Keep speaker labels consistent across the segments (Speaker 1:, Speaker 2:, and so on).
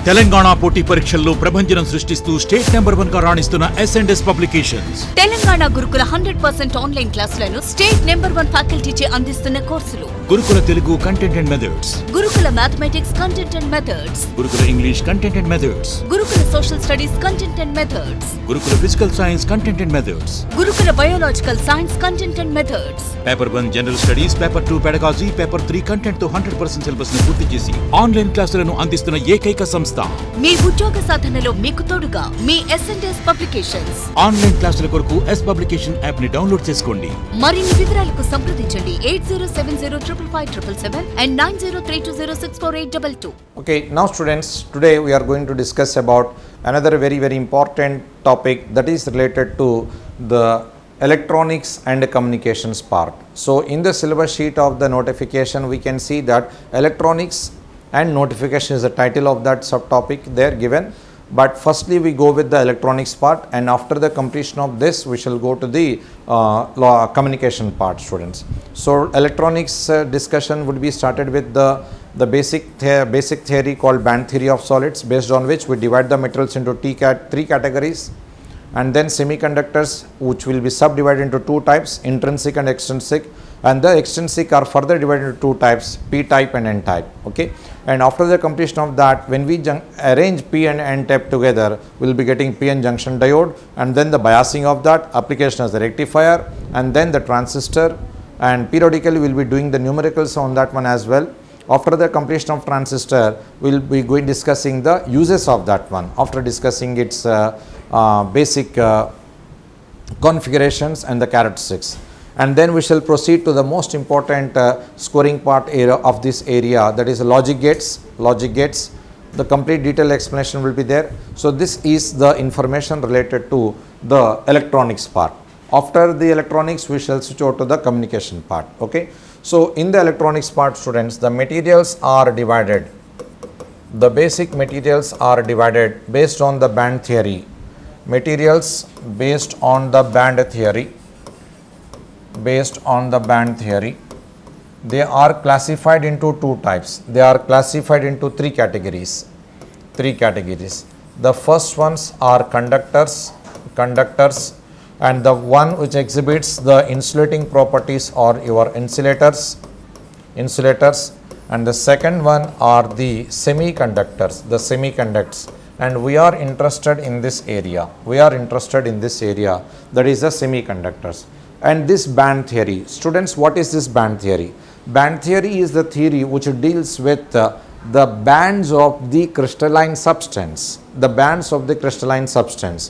Speaker 1: తెలంగాణ పోటీ పరీక్షల్లో ప్రభంజనం సృష్టిస్తూ స్టేట్ నెంబర్ 1 గా రాణిస్తున్న S&S publications.
Speaker 2: Telangana Gurukula 100% online క్లాసులను స్టేట్ నెంబర్ 1 ఫ్యాకల్టీచే అందిస్తున్న కోర్సులు.
Speaker 1: Gurukula Telugu content and methods,
Speaker 2: Gurukula mathematics content and methods,
Speaker 1: Gurukula English content and methods,
Speaker 2: Gurukula social studies content and methods,
Speaker 1: Gurukula physical science content and methods,
Speaker 2: Gurukula biological science content and methods.
Speaker 1: Paper 1 general studies, paper 2 pedagogy, paper 3 content తో 100% syllabus ను పూర్తి చేసి online క్లాసులను అందిస్తున్న ఏకైక సంస్థ.
Speaker 2: మీ ఉద్యోగ సాధనలో మీకు తోడుగా మీ S&S పబ్లికేషన్స్.
Speaker 1: ఆన్లైన్ క్లాసుల కొరకు S పబ్లికేషన్ యాప్ ని డౌన్లోడ్ చేసుకోండి.
Speaker 2: మరిన్ని వివరాలకు సంప్రదించండి 8070557777 and 9032064822.
Speaker 3: Okay, now students, today we are going to discuss about another very important topic that is related to the electronics and communications part. So in the syllabus sheet of the notification we can see that electronics and notification is the title of that subtopic there given, but firstly we go with the electronics part, and after the completion of this we shall go to the communication part, students. So electronics discussion would be started with the basic theory called band theory of solids, based on which we divide the materials into three categories, and then semiconductors, which will be subdivided into two types, intrinsic and extrinsic, and the extrinsic are further divided into two types, p type and n type. Okay, and after the completion of that, when we arrange p and n type together, we will be getting p-n junction diode, and then the biasing of that, application as the rectifier, and then the transistor, and periodically we will be doing the numericals on that one as well. After the completion of transistor, we will be going discussing the uses of that one, after discussing its basic configurations and the characteristics, and then we shall proceed to the most important scoring part area of this area, that is logic gates. The complete detailed explanation will be there. So this is the information related to the electronics part. After the electronics we shall switch over to the communication part. Okay, so in the electronics part, students, the materials are divided, the basic materials are divided based on the band theory. Materials based on the band theory, they are classified into two types. They are classified into three categories. The first ones are conductors, and the one which exhibits the insulating properties are your insulators, and the second one are the semiconductors, and we are interested in this area, that is the semiconductors. And this band theory, students, what is this band theory? Band theory is the theory which deals with the bands of the crystalline substance, the crystalline substance.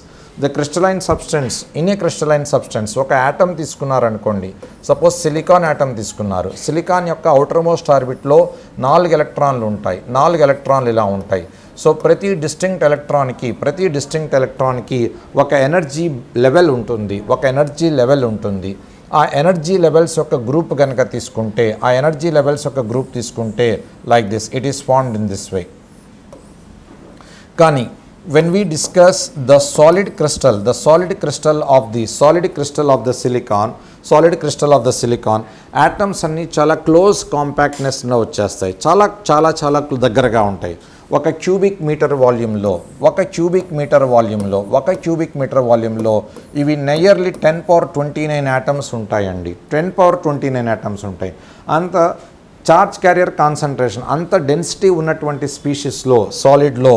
Speaker 3: In a crystalline substance, oka atom తీసుకున్నారు అనుకోండి, suppose silicon atom తీసుకున్నారు. Silicon యొక్క outer most orbit లో 4 ఎలక్ట్రాన్లు ఉంటాయి, 4 ఎలక్ట్రాన్లు ఇలా ఉంటాయి. సో ప్రతి డిస్టింక్ట్ ఎలక్ట్రాన్కి ఒక ఎనర్జీ లెవెల్ ఉంటుంది. ఆ ఎనర్జీ లెవెల్స్ యొక్క గ్రూప్ కనుక తీసుకుంటే like this, it is formed in this way. కానీ when we discuss the solid crystal of the silicon, atoms అన్ని చాలా క్లోజ్ కాంపాక్ట్నెస్ లో వచ్చేస్తాయి, చాలా దగ్గరగా ఉంటాయి. ఒక క్యూబిక్ మీటర్ వాల్యూమ్లో ఇవి నియర్లీ 10^29 ఆటమ్స్ ఉంటాయండి. 10^29 ఆటమ్స్ ఉంటాయి. అంత చార్జ్ క్యారియర్ కాన్సన్ట్రేషన్, అంత డెన్సిటీ ఉన్నటువంటి స్పీషీస్లో, సాలిడ్లో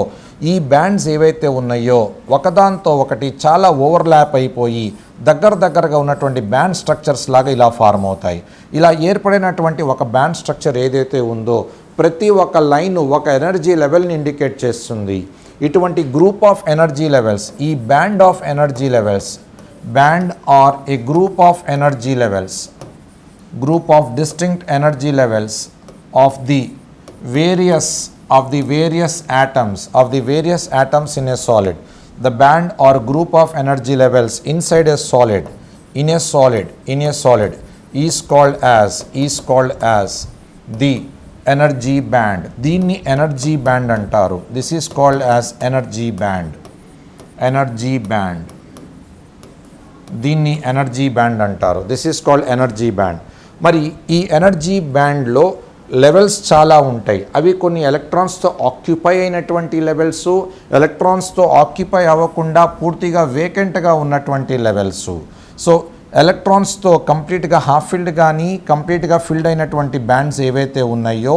Speaker 3: ఈ బ్యాండ్స్ ఏవైతే ఉన్నాయో ఒకదాంతో ఒకటి చాలా ఓవర్లాప్ అయిపోయి దగ్గరగా ఉన్నటువంటి బ్యాండ్ స్ట్రక్చర్స్ లాగా ఇలా ఫార్మ్ అవుతాయి. ఇలా ఏర్పడినటువంటి ఒక బ్యాండ్ స్ట్రక్చర్ ఏదైతే ఉందో ప్రతి ఒక్క లైన్ ఒక ఎనర్జీ లెవెల్ని ఇండికేట్ చేస్తుంది. ఇటువంటి గ్రూప్ ఆఫ్ ఎనర్జీ లెవెల్స్, ఈ band are A group of distinct energy levels of the various atoms in a solid. The band or group of energy levels inside a solid is called as the energy band. దీన్ని energy band అంటారు. This is called as energy band. దీన్ని energy band అంటారు. This is called energy band. మరి ఈ energy బ్యాండ్లో levels చాలా ఉంటాయి. అవి కొన్ని ఎలక్ట్రాన్స్తో ఆక్యుపై అయినటువంటి లెవెల్స్, ఎలక్ట్రాన్స్తో ఆక్యుపై అవ్వకుండా పూర్తిగా వేకెంట్గా ఉన్నటువంటి లెవెల్స్. సో ఎలక్ట్రాన్స్తో కంప్లీట్గా హాఫ్ ఫిల్డ్ కానీ కంప్లీట్గా ఫిల్డ్ అయినటువంటి బ్యాండ్స్ ఏవైతే ఉన్నాయో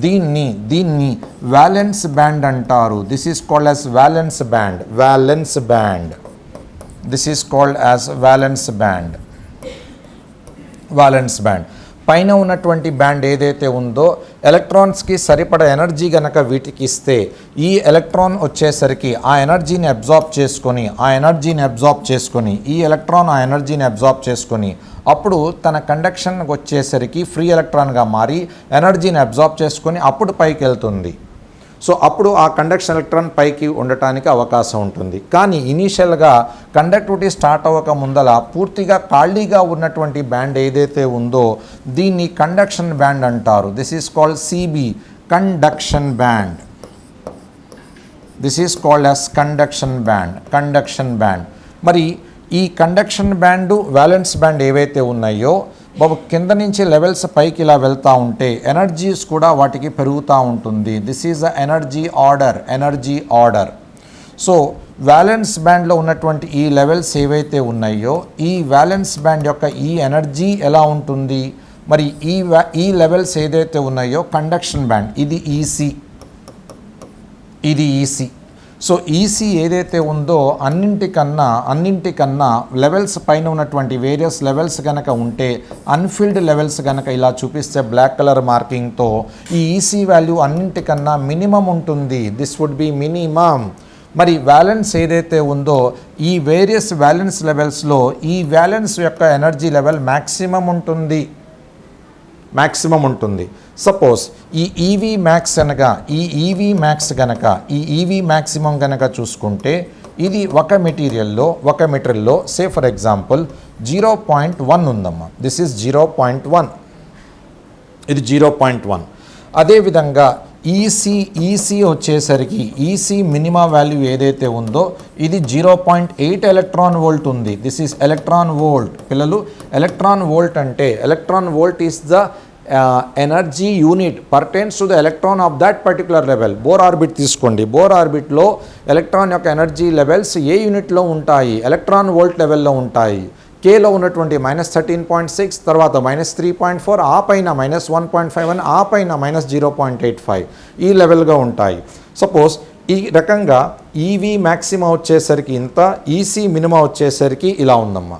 Speaker 3: దీన్ని వ్యాలెన్స్ బ్యాండ్ అంటారు. This is called as valence band. Valence band. This is called as valence band. Valence band పైన ఉన్నటువంటి బ్యాండ్ ఏదైతే ఉందో ఎలక్ట్రాన్స్కి సరిపడ ఎనర్జీ గనక వీటికి ఇస్తే ఈ ఎలక్ట్రాన్ వచ్చేసరికి ఆ ఎనర్జీని అబ్జార్బ్ చేసుకొని ఈ ఎలక్ట్రాన్ ఆ ఎనర్జీని అబ్జార్బ్ చేసుకొని అప్పుడు తన కండక్షన్కి వచ్చేసరికి ఫ్రీ ఎలక్ట్రాన్గా మారి ఎనర్జీని అబ్జార్బ్ చేసుకొని అప్పుడు పైకి వెళ్తుంది. సో అప్పుడు ఆ కండక్షన్ ఎలక్ట్రాన్ పైకి ఉండటానికి అవకాశం ఉంటుంది. కానీ ఇనీషియల్గా కండక్టివిటీ స్టార్ట్ అవ్వక ముందల పూర్తిగా ఖాళీగా ఉన్నటువంటి బ్యాండ్ ఏదైతే ఉందో దీన్ని కండక్షన్ బ్యాండ్ అంటారు. This is called CB, conduction band. This is called as conduction band. Conduction band. మరి ఈ కండక్షన్ బ్యాండు వ్యాలెన్స్ బ్యాండ్ ఏవైతే ఉన్నాయో బాబు కింద నుంచి లెవెల్స్ పైకి ఇలా వెళ్తూ ఉంటే ఎనర్జీస్ కూడా వాటికి పెరుగుతూ ఉంటుంది. This is the energy order. So valence బ్యాండ్లో ఉన్నటువంటి ఈ లెవెల్స్ ఏవైతే ఉన్నాయో ఈ వ్యాలెన్స్ బ్యాండ్ యొక్క ఈ ఎనర్జీ ఎలా ఉంటుంది? మరి ఈ లెవెల్స్ ఏదైతే ఉన్నాయో కండక్షన్ బ్యాండ్ ఇది ఈసీ. సో ఈసీ ఏదైతే ఉందో అన్నింటికన్నా లెవెల్స్ పైన ఉన్నటువంటి వేరియస్ లెవెల్స్ కనుక ఉంటే అన్ఫిల్డ్ లెవెల్స్ కనుక ఇలా చూపిస్తే బ్లాక్ కలర్ మార్కింగ్తో ఈ ఈసీ వాల్యూ అన్నింటికన్నా మినిమం ఉంటుంది. This would be minimum. మరి వ్యాలెన్స్ ఏదైతే ఉందో ఈ వేరియస్ వ్యాలెన్స్ లెవెల్స్లో ఈ వ్యాలెన్స్ యొక్క ఎనర్జీ లెవెల్ మ్యాక్సిమం ఉంటుంది. సపోజ్ ఈ ఈవీ మ్యాక్స్ అనగా ఈ ఈవీ మ్యాక్సిమం కనుక చూసుకుంటే ఇది ఒక మెటీరియల్లో సే ఫర్ ఎగ్జాంపుల్ 0.1 ఉందమ్మా. This is 0.1. ఇది 0.1. అదేవిధంగా ఈసీ వచ్చేసరికి ఈసీ మినిమం వాల్యూ ఏదైతే ఉందో ఇది 0.8 ఎలక్ట్రాన్ వోల్ట్ ఉంది. This is electron volt. పిల్లలు ఎలక్ట్రాన్ వోల్ట్ అంటే electron volt is the energy unit pertains to the electron of that particular level. Bore orbit తీసుకోండి. బోర్ ఆర్బిట్లో ఎలక్ట్రాన్ యొక్క ఎనర్జీ లెవెల్స్ ఏ యూనిట్లో ఉంటాయి? ఎలక్ట్రాన్ వోల్ట్ లెవెల్లో ఉంటాయి. కేలో ఉన్నటువంటి -13.6 తర్వాత -3.4 ఆ పైన -1.51 ఆ పైన -0.85 ఈ లెవెల్గా ఉంటాయి. సపోజ్ ఈ రకంగా ఈవీ మ్యాక్సిమం వచ్చేసరికి ఇంత, ఈసీ మినిమం వచ్చేసరికి ఇలా ఉందమ్మా.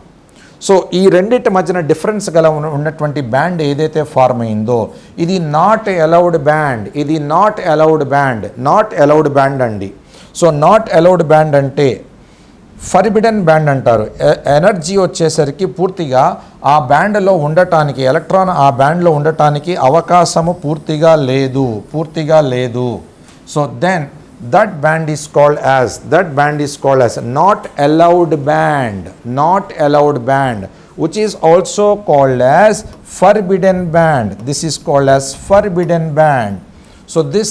Speaker 3: సో ఈ రెండింటి మధ్యన డిఫరెన్స్ గల ఉన్నటువంటి బ్యాండ్ ఏదైతే ఫార్మ్ అయిందో ఇది నాట్ అలౌడ్ బ్యాండ్ అండి. సో నాట్ అలౌడ్ బ్యాండ్ అంటే ఫర్బిడెన్ బ్యాండ్ అంటారు. ఎనర్జీ వచ్చేసరికి పూర్తిగా ఆ బ్యాండ్లో ఉండటానికి ఎలక్ట్రాన్ ఆ బ్యాండ్లో ఉండటానికి అవకాశము పూర్తిగా లేదు. So then that band is called as not allowed band, which is also called as forbidden band. This is called as forbidden band. So this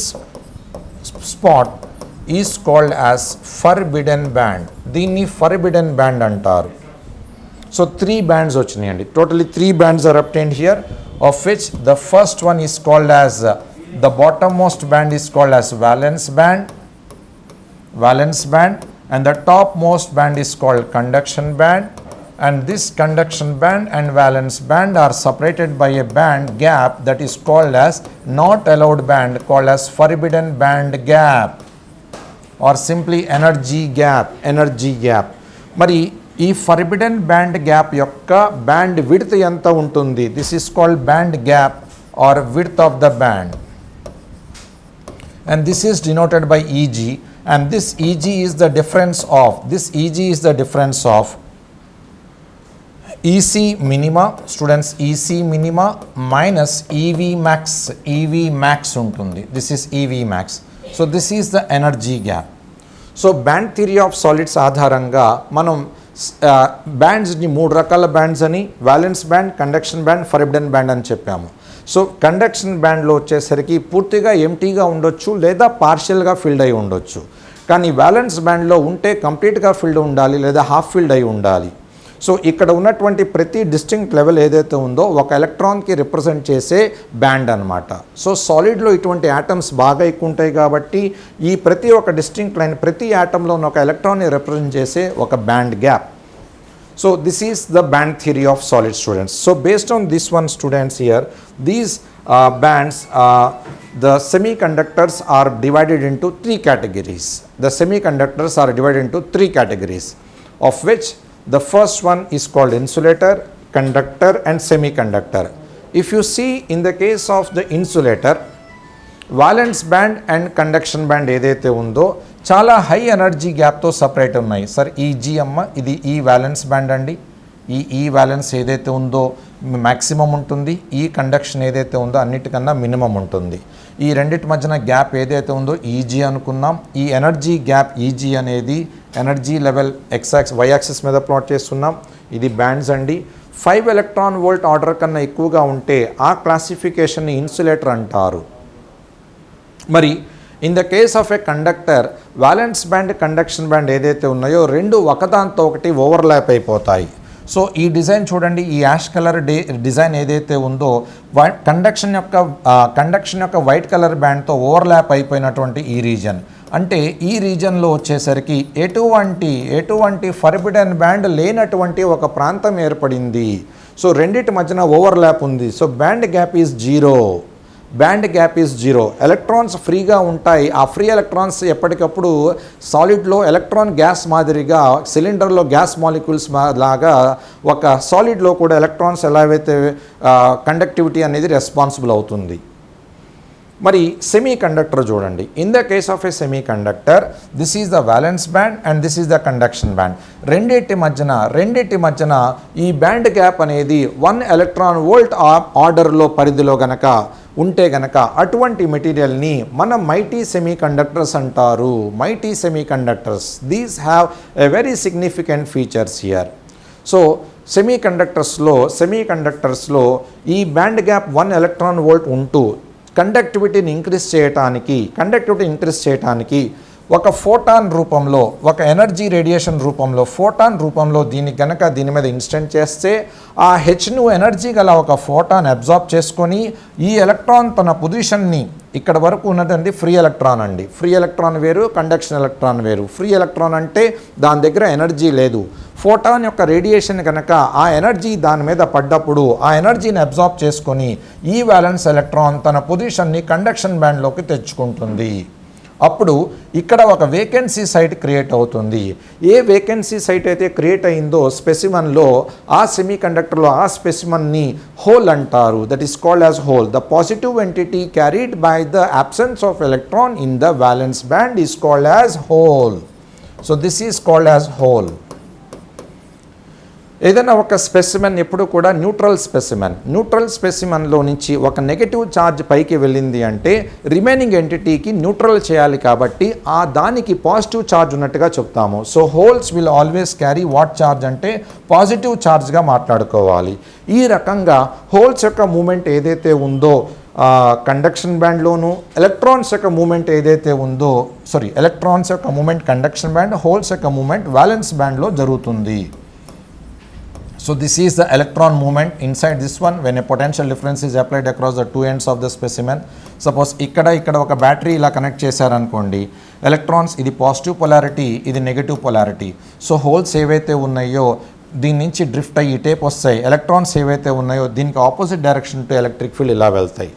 Speaker 3: spot is called as forbidden band. Dini forbidden band antaru. So 3 bands ochinayanడి. Totally 3 bands are obtained here, of which the first one is called as the bottommost band is called as valence band, and the topmost band is called conduction band, and this conduction band and valence band are separated by a band gap that is called as not allowed band, called as forbidden band gap or simply energy gap. మరి ఈ forbidden band gap యొక్క band width ఎంత ఉంటుంది? This is called band gap or width of the band, and this is denoted by Eg. And this Eg is the difference of EC minima, students, EC minima minus EV max untundi. This is EV max. So this is the energy gap. So band theory of solids ఆధారంగా మనం బ్యాండ్స్ని 3 రకాల bands అని valence band, conduction band, forbidden band అని చెప్పాము. So conduction బ్యాండ్లో వచ్చేసరికి పూర్తిగా ఎంటీగా ఉండొచ్చు లేదా పార్షియల్గా ఫిల్డ్ అయి ఉండొచ్చు. కానీ వ్యాలెన్స్ బ్యాండ్లో ఉంటే కంప్లీట్గా ఫిల్డ్ ఉండాలి లేదా హాఫ్ ఫిల్డ్ అయి ఉండాలి. సో ఇక్కడ ఉన్నటువంటి ప్రతి డిస్టింక్ట్ లెవెల్ ఏదైతే ఉందో ఒక ఎలక్ట్రాన్కి రిప్రజెంట్ చేసే బ్యాండ్ అనమాట. సో సాలిడ్లో ఇటువంటి యాటమ్స్ బాగా ఎక్కువ ఉంటాయి కాబట్టి ఈ ప్రతి ఒక్క డిస్టింక్ట్ లైన్ ప్రతి యాటంలో ఉన్న ఒక ఎలక్ట్రాన్ని రిప్రజెంట్ చేసే ఒక band gap. So this is the band theory of solid, students. So based on this one, students, here these bands, the semiconductors are divided into three categories. The semiconductors are divided into three categories, of which the first one is called insulator, conductor and semiconductor. If you see in the case of the insulator, valence band and conduction band ఏదైతే ఉందో చాలా high energy గ్యాప్తో separate ఉన్నాయి. Sir ఈ G అమ్మ ఇది ఈ violence band అండి. ఈ వ్యాలెన్స్ ఏదైతే ఉందో మ్యాక్సిమం ఉంటుంది, ఈ కండక్షన్ ఏదైతే ఉందో అన్నిటికన్నా మినిమం ఉంటుంది. ఈ రెండింటి మధ్యన గ్యాప్ ఏదైతే ఉందో ఈజీ అనుకున్నాం. ఈ ఎనర్జీ గ్యాప్ ఈజీ అనేది ఎనర్జీ లెవెల్ వై యాక్సిస్ మీద ప్లాట్ చేస్తున్నాం. ఇది బ్యాండ్స్ అండి. 5 ఎలక్ట్రాన్ వోల్ట్ ఆర్డర్ కన్నా ఎక్కువగా ఉంటే ఆ క్లాసిఫికేషన్ని ఇన్సులేటర్ అంటారు. మరి in the case of a conductor, valence band conduction band ఏదైతే ఉన్నాయో రెండు ఒకదాంతో ఒకటి ఓవర్లాప్ అయిపోతాయి. సో ఈ డిజైన్ చూడండి, ఈ యాష్ కలర్ డిజైన్ ఏదైతే ఉందో కండక్షన్ యొక్క వైట్ కలర్ బ్యాండ్తో ఓవర్లాప్ అయిపోయినటువంటి ఈ రీజన్, అంటే ఈ రీజన్లో వచ్చేసరికి ఎటువంటి ఫర్బిడెన్ బ్యాండ్ లేనటువంటి ఒక ప్రాంతం ఏర్పడింది. సో రెండింటి మధ్యన ఓవర్లాప్ ఉంది. So band gap is zero. Electrons ఫ్రీగా ఉంటాయి. ఆ ఫ్రీ ఎలక్ట్రాన్స్ ఎప్పటికప్పుడు సాలిడ్లో ఎలక్ట్రాన్ గ్యాస్ మాదిరిగా సిలిండర్లో గ్యాస్ మాలిక్యూల్స్ లాగా ఒక సాలిడ్లో కూడా ఎలక్ట్రాన్స్ ఎలా అయితే కండక్టివిటీ అనేది రెస్పాన్సిబుల్ అవుతుంది. మరి సెమీ కండక్టర్ చూడండి. In the case of A semi conductor, this is the valence band and this is the conduction band. రెండింటి మధ్యన ఈ బ్యాండ్ గ్యాప్ అనేది 1 ఎలక్ట్రాన్ వోల్ట్ ఆర్డర్లో పరిధిలో ఉంటే గనక అటువంటి మెటీరియల్ని మనం మైటీ సెమీ కండక్టర్స్ అంటారు. మైటీ semiconductors, these have a very significant features here. So సెమీ కండక్టర్స్లో ఈ బ్యాండ్ గ్యాప్ 1 ఎలక్ట్రాన్ వోల్ట్ ఉంటూ కండక్టివిటీని ఇంక్రీజ్ చేయటానికి ఒక ఫోటాన్ రూపంలో, ఒక ఎనర్జీ రేడియేషన్ రూపంలో, ఫోటాన్ రూపంలో దీని మీద ఇన్స్టెంట్ చేస్తే ఆ హెచ్ను ఎనర్జీ గల ఒక ఫోటాన్ అబ్జార్బ్ చేసుకొని ఈ ఎలక్ట్రాన్ తన పొజిషన్ని, ఇక్కడ వరకు ఉన్నదండి ఫ్రీ ఎలక్ట్రాన్ అండి. ఫ్రీ ఎలక్ట్రాన్ వేరు, కండక్షన్ ఎలక్ట్రాన్ వేరు. ఫ్రీ ఎలక్ట్రాన్ అంటే దాని దగ్గర ఎనర్జీ లేదు. ఫోటాన్ యొక్క రేడియేషన్ ఆ ఎనర్జీ దాని మీద పడ్డప్పుడు ఆ ఎనర్జీని అబ్జార్బ్ చేసుకొని ఈ వ్యాలెన్స్ ఎలక్ట్రాన్ తన పొజిషన్ని కండక్షన్ బ్యాండ్లోకి తెచ్చుకుంటుంది. అప్పుడు ఇక్కడ ఒక వేకెన్సీ సైట్ క్రియేట్ అవుతుంది. ఏ వేకెన్సీ సైట్ అయితే క్రియేట్ అయిందో స్పెసిమన్లో, ఆ సెమీ కండక్టర్లో ఆ స్పెసిమన్ని హోల్ అంటారు. That is called as whole. The positive entity carried by the absence of electron in the valence band is called as whole. So this is called as whole. ఏదైనా ఒక specimen ఎప్పుడు కూడా neutral స్పెసిమెన్లో నుంచి ఒక negative charge పైకి వెళ్ళింది అంటే remaining ఎంటిటీకి neutral చేయాలి కాబట్టి ఆ దానికి పాజిటివ్ ఛార్జ్ ఉన్నట్టుగా చెప్తాము. So holes will always carry what charge అంటే పాజిటివ్ ఛార్జ్గా మాట్లాడుకోవాలి. ఈ రకంగా హోల్స్ యొక్క మూమెంట్ ఏదైతే ఉందో కండక్షన్ బ్యాండ్లోను, ఎలక్ట్రాన్స్ యొక్క మూమెంట్ ఏదైతే ఉందో ఎలక్ట్రాన్స్ యొక్క మూమెంట్ కండక్షన్ బ్యాండ్, హోల్స్ యొక్క మూమెంట్ వ్యాలెన్స్ బ్యాండ్లో జరుగుతుంది. So this is the electron movement inside this one when a potential difference is applied across the two ends of the specimen. Suppose ఇక్కడ ఒక battery ఇలా connect చేశారనుకోండి, electrons ఇది positive polarity, ఇది negative polarity. So holes ఏవైతే ఉన్నాయో దీని నుంచి డ్రిఫ్ట్ అయ్యి టేప్ వస్తాయి. ఎలక్ట్రాన్స్ ఏవైతే ఉన్నాయో దీనికి opposite direction to electric field ఇలా వెళ్తాయి.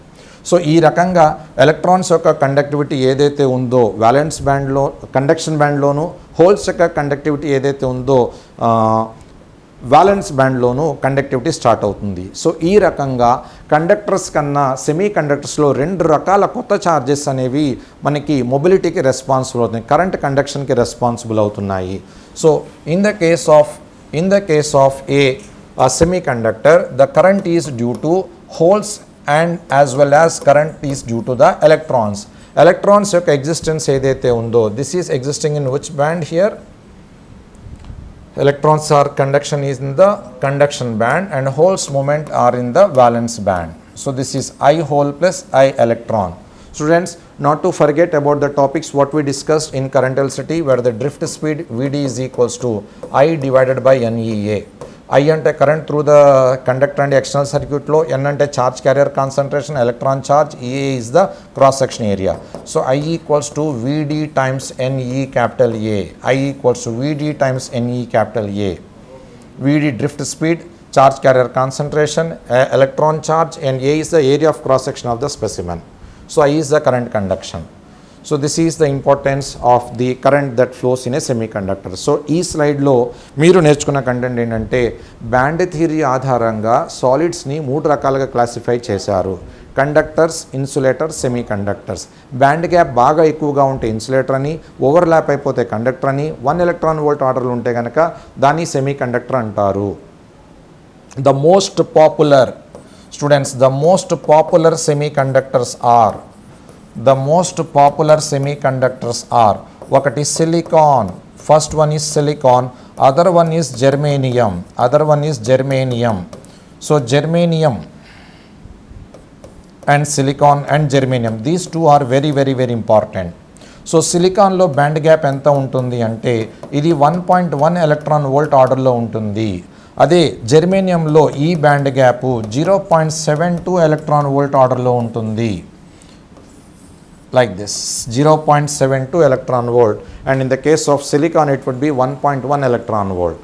Speaker 3: సో ఈ రకంగా ఎలక్ట్రాన్స్ యొక్క కండక్టివిటీ ఏదైతే ఉందో వ్యాలెన్స్ బ్యాండ్లో, కండక్షన్ బ్యాండ్లోను, హోల్స్ యొక్క కండక్టివిటీ ఏదైతే ఉందో వ్యాలెన్స్ బ్యాండ్లోనూ కండక్టివిటీ స్టార్ట్ అవుతుంది. సో ఈ రకంగా కండక్టర్స్ కన్నా సెమీ కండక్టర్స్లో 2 రకాల కొత్త ఛార్జెస్ అనేవి మనకి మొబిలిటీకి రెస్పాన్సిబుల్ అవుతున్నాయి, కరెంట్ కండక్షన్కి రెస్పాన్సిబుల్ అవుతున్నాయి. So in the case of A semi conductor, the current is due to holes and as well as current is due to the electrons. Electrons యొక్క existence ఏదైతే ఉందో this is existing in which band here? Electrons are conduction is in the conduction band and holes moment are in the valence band. So this is I hole plus I electron. Students, not to forget about the topics what we discussed in current electricity, where the drift speed Vd is equals to I divided by NEA. I అంటే current through the conductor and external సర్క్యూట్లో, n అంటే charge carrier concentration, electron charge, A is the cross section area. So I equals to VD times NE capital A. I equals to VD times NE capital A. VD drift speed, charge carrier concentration, electron charge, and A is the area of cross section of the specimen. So I is the current conduction. So this is the importance of the current that flows in a semiconductor. So ఈ స్లైడ్లో మీరు నేర్చుకున్న content ఏంటంటే band theory ఆధారంగా సాలిడ్స్ని 3 రకాలుగా classify చేశారు. Conductors, insulators, semi conductors. Band gap బాగా ఎక్కువగా ఉంటే ఇన్సులేటర్ అని, ఓవర్లాప్ అయిపోతే కండక్టర్ అని, 1 ఎలక్ట్రాన్ వోల్ట్ ఆర్డర్లు ఉంటే కనుక దాన్ని సెమీ కండక్టర్ అంటారు. The most popular students, the most popular semiconductors are, the most popular semiconductors are, ఒకటి silicon, first one is silicon, other one is germanium, other one is germanium. So germanium and silicon and germanium, these two are very very very important. So సిలికాన్లో band gap ఎంత ఉంటుంది అంటే ఇది 1.1 electron volt ఆర్డర్లో ఉంటుంది. అదే జెర్మేనియంలో ఈ band gap 0.72 electron volt ఆర్డర్లో ఉంటుంది. Like this 0.72 electron volt, and in the case of silicon it would be 1.1 electron volt.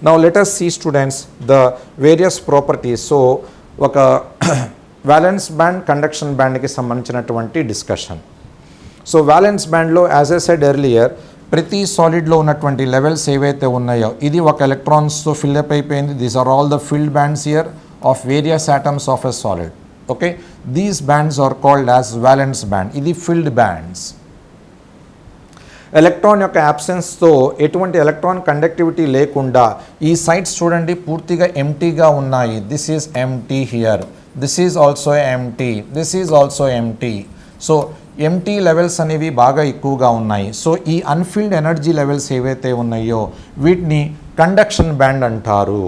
Speaker 3: Now let us see students the various properties. So ఒక వ్యాలెన్స్ బ్యాండ్, కండక్షన్ బ్యాండ్కి సంబంధించినటువంటి discussion. So valence బ్యాండ్లో as I said earlier ప్రతి సాలిడ్లో ఉన్నటువంటి levels ఏవైతే ఉన్నాయో ఇది ఒక ఎలక్ట్రాన్స్తో ఫిల్అప్ అయిపోయింది. These are all the filled bands here of various atoms of a solid. Okay, these bands are called as valence band. ఇది ఫిల్డ్ బ్యాండ్స్. ఎలక్ట్రాన్ యొక్క యాబ్సెన్స్తో ఎటువంటి ఎలక్ట్రాన్ కండక్టివిటీ లేకుండా ఈ సైడ్స్ చూడండి పూర్తిగా ఎంటీగా ఉన్నాయి. This is empty here, this is also empty, this is also empty. So empty levels అనేవి బాగా ఎక్కువగా ఉన్నాయి. సో ఈ అన్ఫిల్డ్ ఎనర్జీ లెవెల్స్ ఏవైతే ఉన్నాయో వీటిని కండక్షన్ బ్యాండ్ అంటారు.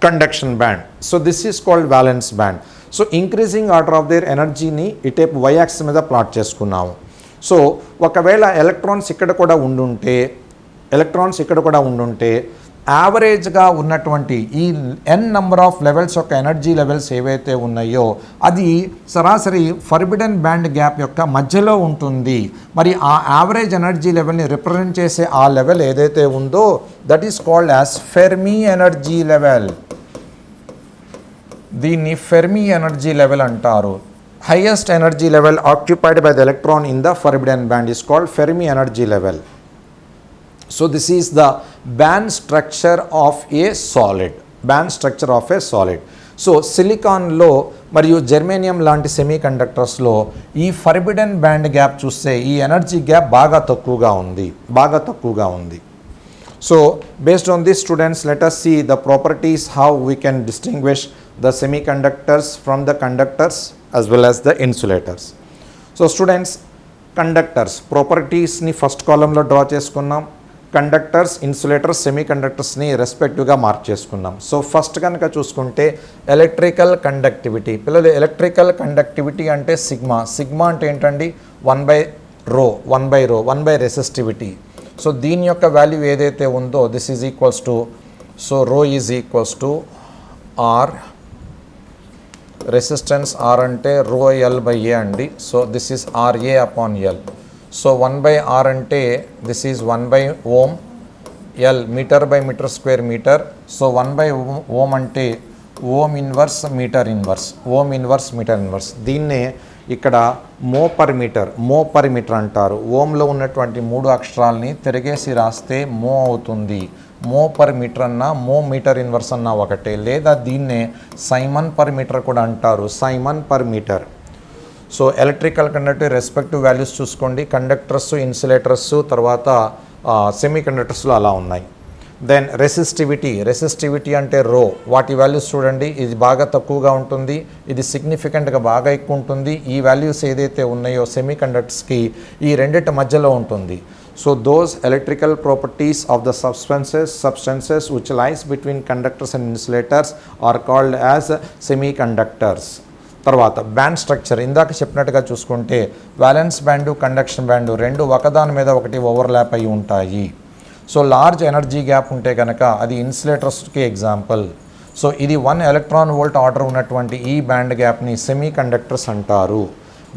Speaker 3: Conduction band. So this is called valence band. So increasing order of their ఎనర్జీని ఇటేపు వై యాక్సిస్ మీద ప్లాట్ చేసుకున్నాము. సో ఒకవేళ ఎలక్ట్రాన్స్ ఇక్కడ కూడా ఉండుంటే యావరేజ్గా ఉన్నటువంటి ఈ n నెంబర్ ఆఫ్ లెవెల్స్ యొక్క ఎనర్జీ లెవెల్స్ ఏవైతే ఉన్నాయో అది సరాసరి ఫర్బిడెన్ బ్యాండ్ గ్యాప్ యొక్క మధ్యలో ఉంటుంది. మరి ఆ యావరేజ్ ఎనర్జీ లెవెల్ని రిప్రజెంట్ చేసే ఆ లెవెల్ ఏదైతే ఉందో that is called as Fermi energy level. దీన్ని ఫెర్మి ఎనర్జీ లెవెల్ అంటారు. Highest energy level occupied by the electron in the forbidden band is called Fermi energy level. So this is the band structure of a solid. Band structure of a solid. So సిలికాన్లో మరియు germanium లాంటి semi కండక్టర్స్లో ఈ forbidden band gap చూస్తే ఈ energy gap బాగా తక్కువగా ఉంది. So based on this students, let us see the properties how we can distinguish the semiconductors from the conductors as well as the insulators. So students, conductors ప్రాపర్టీస్ని first కాలంలో draw చేసుకున్నాం. Conductors, insulators, సెమీ కండక్టర్స్ని రెస్పెక్టివ్గా mark చేసుకున్నాం. So first కనుక చూసుకుంటే electrical conductivity. పిల్లలు ఎలక్ట్రికల్ కండక్టివిటీ అంటే సిగ్మా అంటే ఏంటండి 1/ρ రెసిస్టివిటీ. సో దీని యొక్క వాల్యూ ఏదైతే ఉందో this is equals to, so ρ is equals to R, resistance R అంటే ρl/A అండి. So this is RA/L. So 1/R అంటే this is 1/Ohm, L metre by metre square metre. So 1/Ohm అంటే ohm inverse metre inverse. దీన్నే ఇక్కడ మో per metre అంటారు. ఓమ్లో ఉన్నటువంటి 3 అక్షరాలని తిరిగేసి రాస్తే మో అవుతుంది. మో పర్ మీటర్ అన్నా, మో మీటర్ ఇన్వర్స్ అన్నా ఒకటే. లేదా దీన్నే సైమన్ పర్ మీటర్ కూడా అంటారు, siemens per metre. So electrical conductor respective values చూసుకోండి. కండక్టర్స్, ఇన్సులేటర్స్, తర్వాత సెమీ కండక్టర్స్లో అలా ఉన్నాయి. దెన్ రెసిస్టివిటీ అంటే రో, వాటి వాల్యూస్ చూడండి. ఇది బాగా తక్కువగా ఉంటుంది, ఇది సిగ్నిఫికెంట్గా బాగా ఎక్కువ ఉంటుంది. ఈ వాల్యూస్ ఏదైతే ఉన్నాయో సెమీ కండక్టర్స్కి ఈ రెండింటి మధ్యలో ఉంటుంది. So those electrical properties of the substances which lies between conductors and insulators are called as semiconductors. తర్వాత బ్యాండ్ స్ట్రక్చర్ ఇందాక చెప్పినట్టుగా చూసుకుంటే వ్యాలెన్స్ బ్యాండు, కండక్షన్ బ్యాండు రెండు ఒకదాని మీద ఒకటి ఓవర్లాప్ అయి ఉంటాయి. సో లార్జ్ ఎనర్జీ గ్యాప్ ఉంటే కనుక అది ఇన్సులేటర్స్కి ఎగ్జాంపుల్. సో ఇది 1 ఎలక్ట్రాన్ వోల్ట్ ఆర్డర్ ఉన్నటువంటి ఈ బ్యాండ్ గ్యాప్ని సెమీ కండక్టర్స్ అంటారు.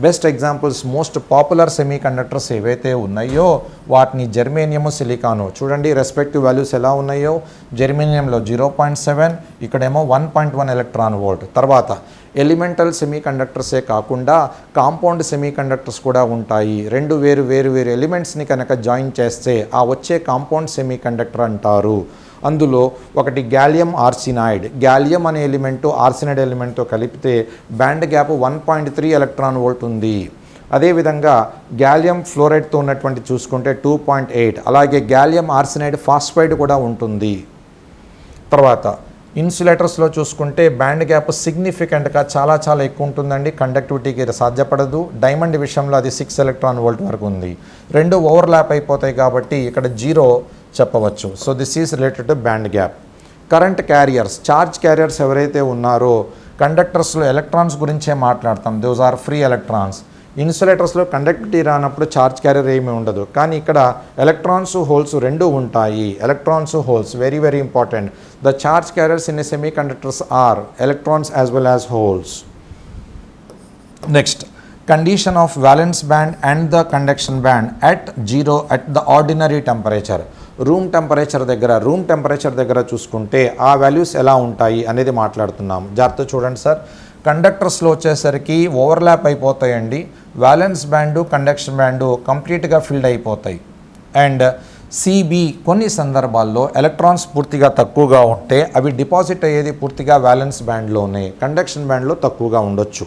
Speaker 3: Best examples most popular semi conductors ఏవైతే ఉన్నాయో వాటిని జెర్మేనియము, సిలికాను. చూడండి రెస్పెక్టివ్ వాల్యూస్ ఎలా ఉన్నాయో. జెర్మేనియంలో 0.7, ఇక్కడేమో 1.1 ఎలక్ట్రాన్ వోల్ట్. తర్వాత ఎలిమెంటల్ సెమీ కండక్టర్సే కాకుండా కాంపౌండ్ సెమీ కండక్టర్స్ కూడా ఉంటాయి. రెండు వేరు ఎలిమెంట్స్ని కనుక జాయిన్ చేస్తే ఆ వచ్చే కాంపౌండ్ సెమీ కండక్టర్ అంటారు. అందులో ఒకటి గ్యాలియం ఆర్సినైడ్. గ్యాలియం అనే ఎలిమెంటు ఆర్సినైడ్ ఎలిమెంట్తో కలిపితే బ్యాండ్ గ్యాప్ 1.3 ఎలక్ట్రాన్ వోల్ట్ ఉంది. అదేవిధంగా గ్యాలియం ఫ్లోరైడ్తో ఉన్నటువంటి చూసుకుంటే 2.8. అలాగే గ్యాలియం ఆర్సినైడ్ ఫాస్ఫైడ్ కూడా ఉంటుంది. తర్వాత ఇన్సులేటర్స్లో చూసుకుంటే బ్యాండ్ గ్యాప్ సిగ్నిఫికెంట్గా చాలా ఎక్కువ ఉంటుందండి. కండక్టివిటీకి సాధ్యపడదు. డైమండ్ విషయంలో అది 6 ఎలక్ట్రాన్ వోల్ట్ వరకు ఉంది. రెండు ఓవర్లాప్ అయిపోతాయి కాబట్టి ఇక్కడ 0 చెప్పవచ్చు. So this is related to band gap. Current carriers, charge carriers ఎవరైతే ఉన్నారో కండక్టర్స్లో ఎలక్ట్రాన్స్ గురించే మాట్లాడతాం. Those are free electrons. ఇన్సులేటర్స్లో కండక్టివిటీ రానప్పుడు ఛార్జ్ క్యారియర్ ఏమీ ఉండదు. కానీ ఇక్కడ ఎలక్ట్రాన్స్, హోల్స్ రెండు ఉంటాయి. Electrons, holes very important. The charge carriers in a semiconductors are electrons as well as holes. Next, condition of valence band and the conduction band at 0 at the ordinary temperature. Room temperature దగ్గర చూసుకుంటే ఆ values ఎలా ఉంటాయి అనేది మాట్లాడుతున్నాం. జాగ్రత్త చూడండి sir. కండక్టర్స్లో వచ్చేసరికి ఓవర్లాప్ అయిపోతాయండి. వ్యాలెన్స్ బ్యాండు, కండక్షన్ బ్యాండు కంప్లీట్గా ఫిల్డ్ అయిపోతాయి. అండ్ సిబి కొన్ని సందర్భాల్లో ఎలక్ట్రాన్స్ పూర్తిగా తక్కువగా ఉంటే అవి డిపాజిట్ అయ్యేది పూర్తిగా వ్యాలెన్స్ బ్యాండ్లోనే, కండక్షన్ బ్యాండ్లో తక్కువగా ఉండొచ్చు.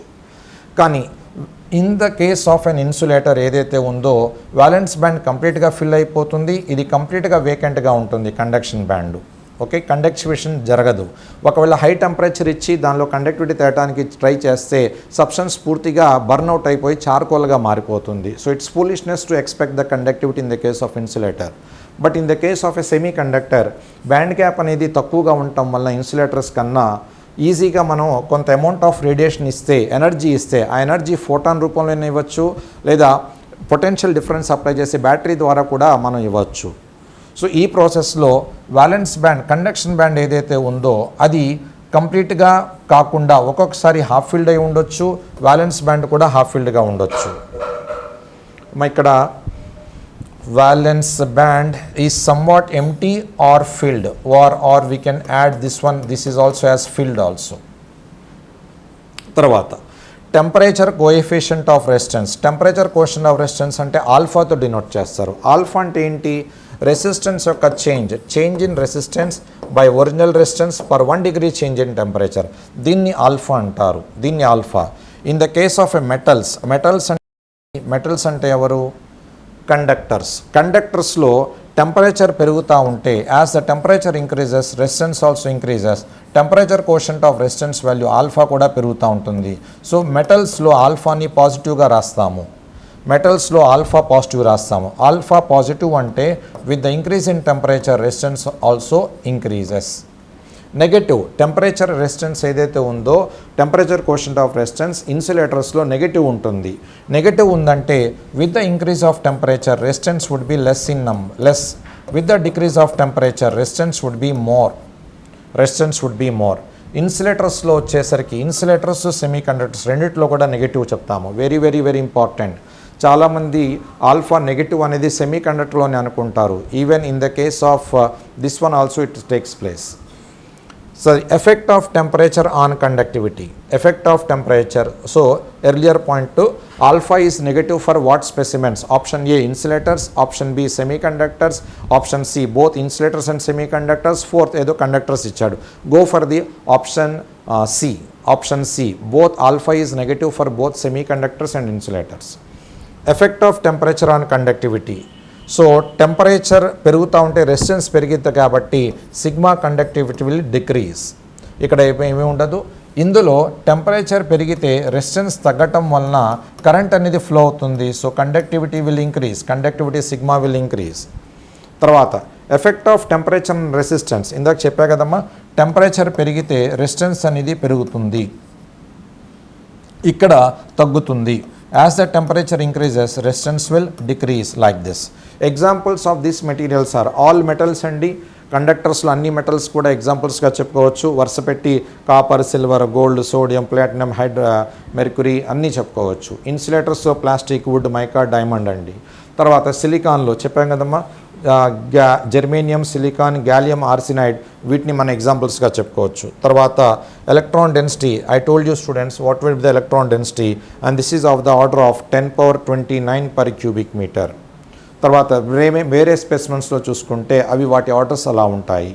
Speaker 3: కానీ in the case of an insulator ఏదైతే ఉందో వ్యాలెన్స్ బ్యాండ్ కంప్లీట్గా ఫిల్ అయిపోతుంది. ఇది కంప్లీట్గా వేకెంట్గా ఉంటుంది కండక్షన్ బ్యాండ్. ఓకే, కండక్టివేషన్ జరగదు. ఒకవేళ హై టెంపరేచర్ ఇచ్చి దానిలో కండక్టివిటీ తేయడానికి ట్రై చేస్తే సబ్స్టెన్స్ పూర్తిగా బర్న్అవుట్ అయిపోయి చార్కోల్గా మారిపోతుంది. So it's foolishness to expect the conductivity in the case of insulator. But in the case of a semi conductor band gap అనేది తక్కువగా ఉండటం వల్ల ఇన్సులేటర్స్ కన్నా ఈజీగా మనం కొంత అమౌంట్ ఆఫ్ రేడియేషన్ ఇస్తే, ఎనర్జీ ఇస్తే, ఆ ఎనర్జీ ఫోటాన్ రూపంలోనే ఇవ్వచ్చు, లేదా పొటెన్షియల్ డిఫరెన్స్ అప్లై చేసే బ్యాటరీ ద్వారా కూడా మనం ఇవ్వచ్చు. సో ఈ ప్రాసెస్లో వ్యాలెన్స్ బ్యాండ్, కండక్షన్ బ్యాండ్ ఏదైతే ఉందో అది కంప్లీట్గా కాకుండా ఒక్కొక్కసారి హాఫ్ ఫిల్డ్ అయి ఉండొచ్చు, వ్యాలెన్స్ బ్యాండ్ కూడా హాఫ్ ఫిల్డ్గా ఉండొచ్చు. ఇక్కడ valence band is somewhat empty or filled, or we can add this one, this is also as filled also. తర్వాత temperature coefficient of resistance. Temperature coefficient of resistance అంటే ఆల్ఫాతో denote చేస్తారు. Alpha అంటే ఏంటి? Resistance యొక్క change in resistance by original resistance per 1 degree change in temperature. దీన్ని alpha అంటారు. దీన్ని alpha. In the case of a metals అంటే ఎవరు? కండక్టర్స్లో టెంపరేచర్ పెరుగుతూ ఉంటే as the temperature increases resistance also increases. Temperature quotient of resistance value alpha కూడా పెరుగుతూ ఉంటుంది. సో మెటల్స్లో ఆల్ఫాని పాజిటివ్గా రాస్తాము. ఆల్ఫా పాజిటివ్ అంటే with the increase in temperature resistance also increases. Negative temperature resistance ఏదైతే ఉందో టెంపరేచర్ కోషంట్ ఆఫ్ రెసిస్టెన్స్ ఇన్సులేటర్స్లో negative ఉంటుంది. నెగటివ్ ఉందంటే with the increase of temperature resistance would be less. With the decrease of temperature resistance would be more. ఇన్సులేటర్స్లో వచ్చేసరికి insulators, semiconductors రెండిట్లో కూడా negative చెప్తాము. Very important. చాలామంది ఆల్ఫా నెగటివ్ అనేది సెమీ కండక్టర్లోనే అనుకుంటారు. Even in the case of this one also it takes place. So effect of temperature on conductivity. So earlier point to alpha is negative for what specimens? Option A insulators, option B semiconductors, option C both insulators and semiconductors, fourth edo conductors ichadu. Go for the option C. Both alpha is negative for both semiconductors and insulators. Effect of temperature on conductivity. So temperature పెరుగుతూ ఉంటే resistance పెరిగిద్ది కాబట్టి sigma conductivity will decrease. ఇక్కడ ఏమీ ఉండదు. ఇందులో temperature పెరిగితే resistance తగ్గటం వలన కరెంట్ అనేది ఫ్లో అవుతుంది. So conductivity will increase, conductivity sigma will increase. తర్వాత effect of temperature and resistance. ఇందాక చెప్పా కదమ్మా, టెంపరేచర్ పెరిగితే రెసిస్టెన్స్ అనేది పెరుగుతుంది, ఇక్కడ తగ్గుతుంది. As the temperature increases, resistance will decrease like this. Examples of these materials are all metals and కండక్టర్స్లో అన్ని మెటల్స్ కూడా ఎగ్జాంపుల్స్గా చెప్పుకోవచ్చు. వరుస పెట్టి copper, silver, gold, sodium, platinum, mercury అన్నీ చెప్పుకోవచ్చు. ఇన్సులేటర్స్లో ప్లాస్టిక్, వుడ్, మైకా, డైమండ్ అండి. తర్వాత సిలికాన్లో చెప్పాం కదమ్మా, జెర్మేనియం, సిలికాన్, గ్యాలియం ఆర్సినైడ్, వీటిని మన ఎగ్జాంపుల్స్గా చెప్పుకోవచ్చు. తర్వాత electron density, I told you students what will be the electron density, and this is of the order of 10^29 per cubic meter. తర్వాత వేరే స్పెసిమెన్స్లో చూసుకుంటే అవి వాటి ఆర్డర్స్ అలా ఉంటాయి.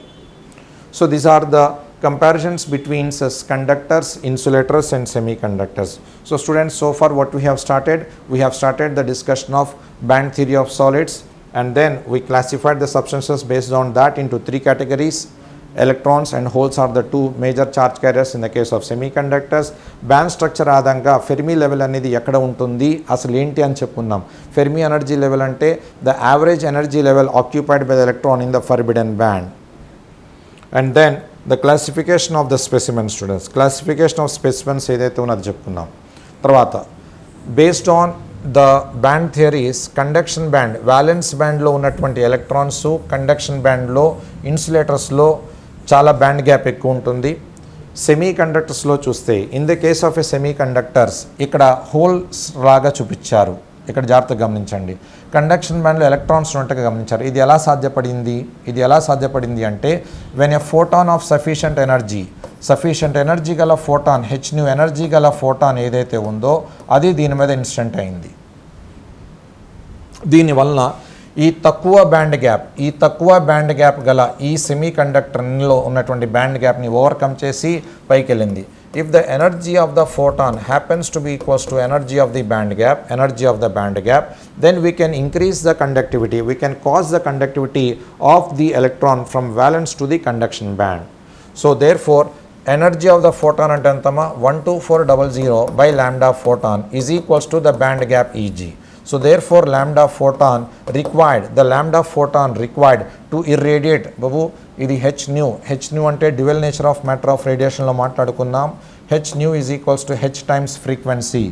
Speaker 3: So these are the comparisons between conductors, insulators and semiconductors. So students, so far what we have started the discussion of band theory of solids, and then we classified the substances based on that into three categories. Electrons and holes are the two major charge carriers in the case of semiconductors. Band structure ఆధారంగా Fermi level అనేది ఎక్కడ ఉంటుంది, అసలు ఏంటి అని చెప్పుకున్నాం. Fermi energy level అంటే the average energy level occupied by the electron in the forbidden band. And then the classification of the specimen students, classification of specimens ఏదైతే ఉన్నది చెప్పుకున్నాం. తర్వాత based on the band theories, conduction band, valence బ్యాండ్లో ఉన్నటువంటి electrons conduction బ్యాండ్లో, ఇన్సులేటర్స్లో చాలా band gap ఎక్కువ ఉంటుంది. సెమీ కండక్టర్స్లో చూస్తే in the case of a semi conductors ఇక్కడ హోల్స్ లాగా చూపించారు, ఇక్కడ జాగ్రత్తగా గమనించండి. కండక్షన్ బ్యాండ్లో ఎలక్ట్రాన్స్ ఉన్నట్టుగా గమనించారు. ఇది ఎలా సాధ్యపడింది అంటే when a photon of sufficient energy గల ఫోటాన్, హెచ్న్యూ ఎనర్జీ గల ఫోటాన్ ఏదైతే ఉందో అది దీని మీద ఇన్సిడెంట్ అయింది. దీనివలన ఈ తక్కువ బ్యాండ్ గ్యాప్ గల ఈ సెమీ కండక్టర్లో ఉన్నటువంటి బ్యాండ్ గ్యాప్ని ఓవర్కమ్ చేసి పైకి వెళ్ళింది. If the energy of the photon happens to be equals to energy of the band gap, then we can increase the conductivity, we can cause the conductivity of the electron from valence to the conduction band. So therefore energy of the photon అంటే ఎంతమా 12400 by lambda photon is equals to the band gap Eg. So therefore lambda photon required to irradiate, babu ఇది h nu అంటే dual nature of matter of radiation లో మాట్లాడుకున్నాం. h nu is equals to h times frequency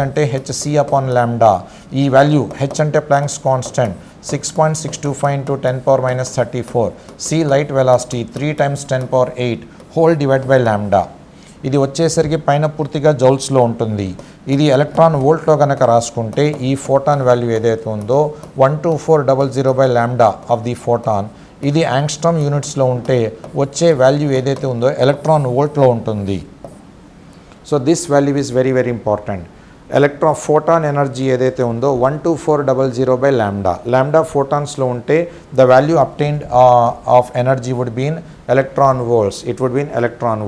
Speaker 3: అంటే hc upon lambda. ఈ value h అంటే Planck's constant 6.625 into 10^-34, c light velocity 3 times 10^8 whole divided by lambda. ఇది వచ్చేసరికి పైన పూర్తిగా జౌల్స్లో ఉంటుంది. ఇది ఎలక్ట్రాన్ వోల్ట్లో కనుక రాసుకుంటే ఈ ఫోటాన్ వాల్యూ ఏదైతే ఉందో 12400 by lambda of the photon, ఇది యాంగ్స్ట్రామ్ యూనిట్స్లో ఉంటే వచ్చే వాల్యూ ఏదైతే ఉందో ఎలక్ట్రాన్ వోల్ట్లో ఉంటుంది. So this value is very very important. Photon energy ఏదైతే ఉందో 12400 by lambda ఫోటాన్స్లో ఉంటే the value obtained of energy would be in electron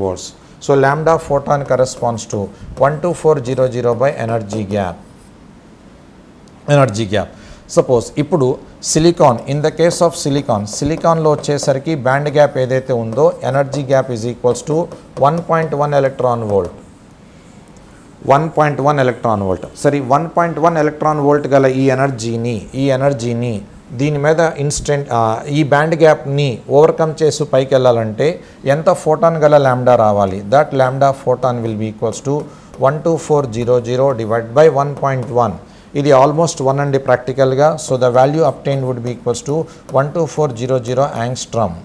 Speaker 3: volts. So lambda photon corresponds to 12400 by energy gap. Suppose ఇప్పుడు silicon, in the case of సిలికాన్లో వచ్చేసరికి band gap ఏదైతే ఉందో energy gap is equals to 1.1 electron volt. సరే 1.1 electron volt గల ఈ ఎనర్జీని దీని మీద ఈ బ్యాండ్ గ్యాప్ని ఓవర్కమ్ చేసి పైకి వెళ్ళాలంటే ఎంత ఫోటాన్ గల ల్యాండా రావాలి. That lambda photon will be equals to 12400 divided by 1.1. ఇది ఆల్మోస్ట్ 1 అండి ప్రాక్టికల్గా. So the value obtained would be equals to 12400 angstrom.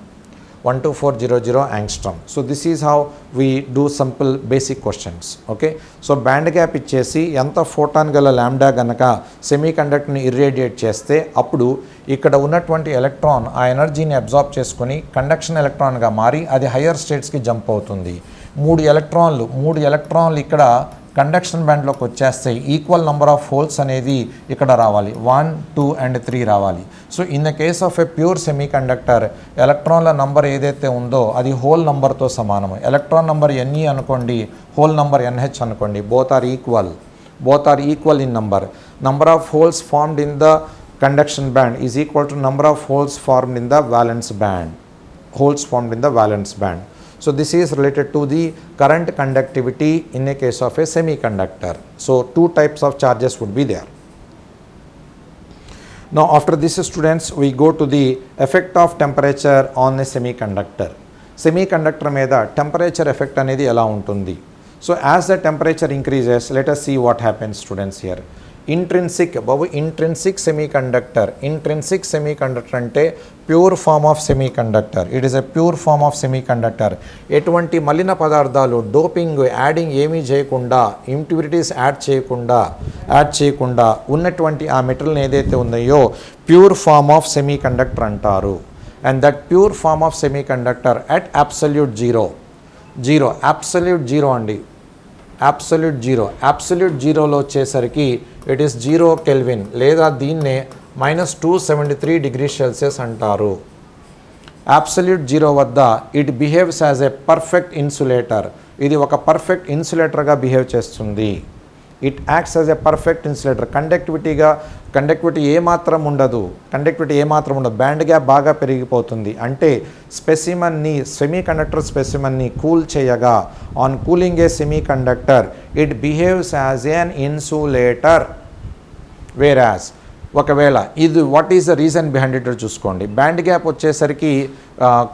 Speaker 3: So this is how we do simple basic questions. Okay, so band gap ఇచ్చేసి ఎంత photon గల ల్యాండా గనక semi కండక్టర్ని ఇర్రేడియేట్ చేస్తే అప్పుడు ఇక్కడ ఉన్నటువంటి ఎలక్ట్రాన్ ఆ ఎనర్జీని అబ్జార్బ్ చేసుకొని కండక్షన్ ఎలక్ట్రాన్గా మారి అది హయ్యర్ స్టేట్స్కి జంప్ అవుతుంది. మూడు ఎలక్ట్రాన్లు ఇక్కడ కండక్షన్ బ్యాండ్లోకి వచ్చేస్తే ఈక్వల్ నెంబర్ ఆఫ్ హోల్స్ అనేది ఇక్కడ రావాలి, 1, 2 and 3 రావాలి. So in the case of a pure semiconductor ఎలక్ట్రాన్ల నంబర్ ఏదైతే ఉందో అది హోల్ నంబర్తో సమానము. ఎలక్ట్రాన్ నంబర్ NE అనుకోండి, హోల్ నంబర్ NH అనుకోండి, both are equal in number of holes formed in the conduction band is equal to number of holes formed in the valence band. So this is related to the current conductivity in a case of a semiconductor. So two types of charges would be there. Now after this students, we go to the effect of temperature on a semiconductor. Semiconductor మీద temperature effect అనేది ఎలా ఉంటుంది. So as the temperature increases, let us see what happens, students, here. Intrinsic semiconductor అంటే pure form of semiconductor. It is a pure form of semiconductor. ఎటువంటి మలిన పదార్థాలు, doping, adding ఏమీ చేయకుండా, ఇంప్యూరిటీస్ యాడ్ చేయకుండా ఉన్నటువంటి ఆ మెటీరియల్ ఏదైతే ఉన్నాయో ప్యూర్ ఫామ్ ఆఫ్ సెమీకండక్టర్ అంటారు. And that pure form of semiconductor at absolute zero అండి, అబ్సల్యూట్ జీరోలో వచ్చేసరికి ఇట్ ఈస్ 0 కెల్విన్ లేదా దీన్నే -273 డిగ్రీ సెల్సియస్ అంటారు. అబ్సల్యూట్ జీరో వద్ద it behaves as a perfect insulator. ఇది ఒక పర్ఫెక్ట్ ఇన్సులేటర్గా బిహేవ్ చేస్తుంది. It acts as a perfect insulator. Conductivity ఏమాత్రం ఉండదు, బ్యాండ్ గ్యాప్ బాగా పెరిగిపోతుంది. అంటే సెమీకండక్టర్ స్పెసిమన్ని కూల్ చేయగా, on cooling a semiconductor it behaves as an insulator. Whereas ఒకవేళ ఇది what is the reason behind it చూసుకోండి. బ్యాండ్ గ్యాప్ వచ్చేసరికి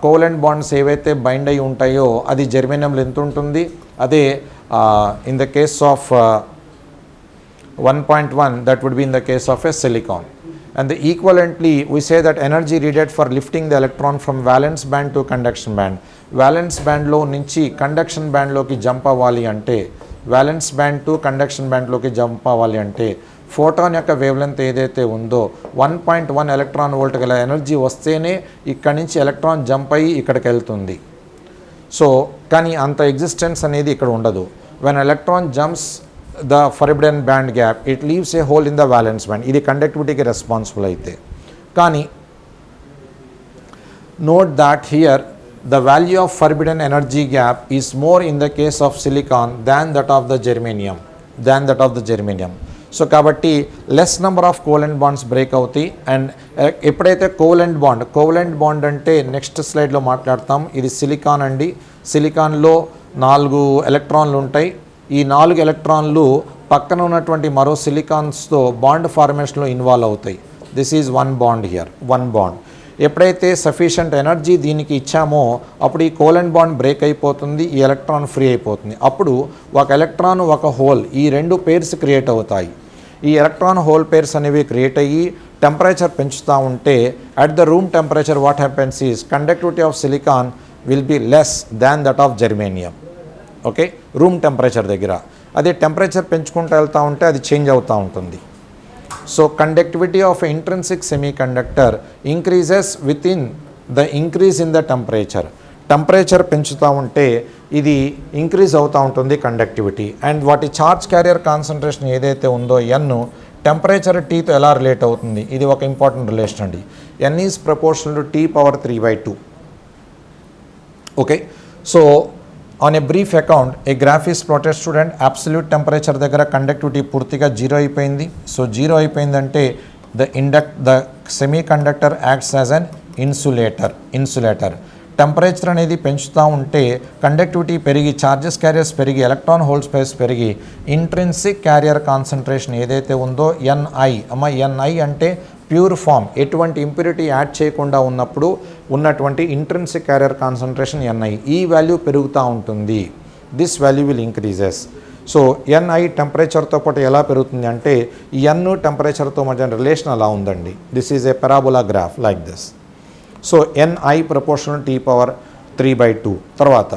Speaker 3: కోవలెంట్ బాండ్స్ ఏవైతే బైండ్ అయి ఉంటాయో అది జెర్మేనియంలో ఎంత ఉంటుంది, అదే in the case of 1.1 that would be in the case of a silicon. And the equivalently we say that energy needed for lifting the electron from valence band to conduction band. Valence band లో నుంచి conduction బ్యాండ్లోకి jump అవ్వాలి అంటే, valence band to conduction bandలోకి jump అవ్వాలి అంటే photon యొక్క wave length ఏదైతే ఉందో 1.1 ఎలక్ట్రాన్ వోల్ట్ గల ఎనర్జీ వస్తేనే ఇక్కడి నుంచి ఎలక్ట్రాన్ జంప్ అయ్యి ఇక్కడికి వెళ్తుంది. సో కానీ అంత ఎగ్జిస్టెన్స్ అనేది ఇక్కడ ఉండదు. when electron jumps the forbidden band gap, it leaves a hole in the valence band. ఇది కండక్టివిటీకి రెస్పాన్సిబుల్ అయితే. కానీ note that here the value of forbidden energy gap is more in the case of silicon than that of the germanium. So కాబట్టి less number of covalent bonds break అవుతాయి. And ఎప్పుడైతే covalent bond అంటే next స్లైడ్లో మాట్లాడతాం. ఇది silicon అండి. సిలికాన్లో 4 ఎలక్ట్రాన్లు ఉంటాయి. ఈ 4 ఎలక్ట్రాన్లు పక్కన ఉన్నటువంటి మరో సిలికాన్స్తో బాండ్ ఫార్మేషన్లో ఇన్వాల్వ్ అవుతాయి. This is 1 bond here, 1 bond. ఎప్పుడైతే సఫిషియంట్ ఎనర్జీ దీనికి ఇచ్చామో అప్పుడు ఈ కోవలెంట్ బాండ్ బ్రేక్ అయిపోతుంది, ఈ ఎలక్ట్రాన్ ఫ్రీ అయిపోతుంది. అప్పుడు ఒక ఎలక్ట్రాన్ ఒక హోల్, ఈ 2 పేర్స్ క్రియేట్ అవుతాయి. ఈ ఎలక్ట్రాన్ హోల్ పేర్స్ అనేవి క్రియేట్ అయ్యి టెంపరేచర్ పెంచుతూ ఉంటే at the room temperature what happens is conductivity of silicon will be less than that of germanium. Okay, room temperature దగ్గర. అదే టెంపరేచర్ పెంచుకుంటూ వెళ్తూ ఉంటే అది చేంజ్ అవుతూ ఉంటుంది. So conductivity of intrinsic semiconductor increases with in the increase in the temperature పెంచుతూ ఉంటే ఇది ఇంక్రీజ్ అవుతూ ఉంటుంది కండక్టివిటీ. అండ్ వాటి చార్జ్ క్యారియర్ కాన్సన్ట్రేషన్ ఏదైతే ఉందో ఎన్ టెంపరేచర్ టీతో ఎలా రిలేట్ అవుతుంది, ఇది ఒక ఇంపార్టెంట్ రిలేషన్ అండి. N is proportional to T⁻3/2. Okay, so on a brief account a graph is plotted student. Absolute temperature దగ్గర కండక్టివిటీ పూర్తిగా 0 అయిపోయింది. సో 0 అయిపోయిందంటే the semiconductor acts as an insulator. Temperature అనేది పెంచుతూ ఉంటే కండక్టివిటీ పెరిగి, charges carriers పెరిగి, electron hole space పెరిగి ఇంట్రిన్సిక్ క్యారియర్ కాన్సన్ట్రేషన్ ఏదైతే ఉందో ఎన్ఐ అంటే ప్యూర్ ఫామ్, ఎటువంటి ఇంప్యూరిటీ యాడ్ చేయకుండా ఉన్నప్పుడు ఉన్నటువంటి ఇంట్రిన్సిక్ క్యారియర్ కాన్సన్ట్రేషన్ ఎన్ఐ. ఈ వాల్యూ పెరుగుతూ ఉంటుంది. This value will increases. So NI టెంపరేచర్తో పాటు ఎలా పెరుగుతుంది అంటే ఈ ఎన్ టెంపరేచర్తో మధ్య రిలేషన్ అలా ఉందండి. This is a parabola graph like this. So NI proportional T⁻3/2. తర్వాత